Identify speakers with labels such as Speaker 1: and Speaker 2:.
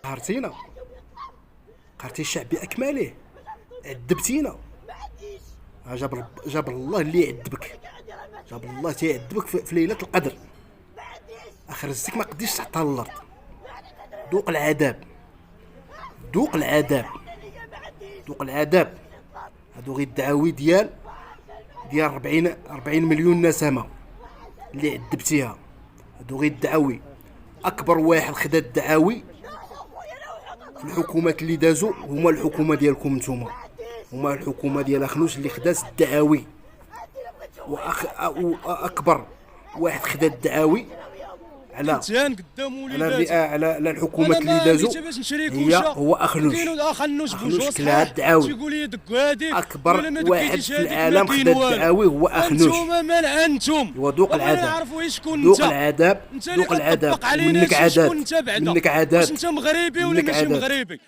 Speaker 1: قهرتينا، قهرتي الشعب باكمله، عذبتينا. جاب الله اللي يعذبك، جاب الله تيعذبك في ليله القدر. اخر رزقك ما قديش تحطها للارض. ذوق العذاب، ذوق العذاب، ذوق العذاب. هادو غير الدعاوي ديال 40 مليون نسمه اللي عذبتيها. هادو غير الدعاوي. اكبر واحد خدا الدعاوي في الحكومات اللي دازوا هما الحكومه ديالكم نتوما، هما الحكومه ديال اخنوش اللي خدات الدعاوي. واكبر واحد خدا الدعاوي على على الحكومات اللي دازوا هو اخنوش. اخنوش كلا الدعاوي. اكبر واحد في العالم خدا الدعاوي هو اخنوش. وذوق العذاب، ذوق العذاب، ذوق العذاب. منك عادات، منك عادات،
Speaker 2: انت مغربي ولا ماشي مغربي؟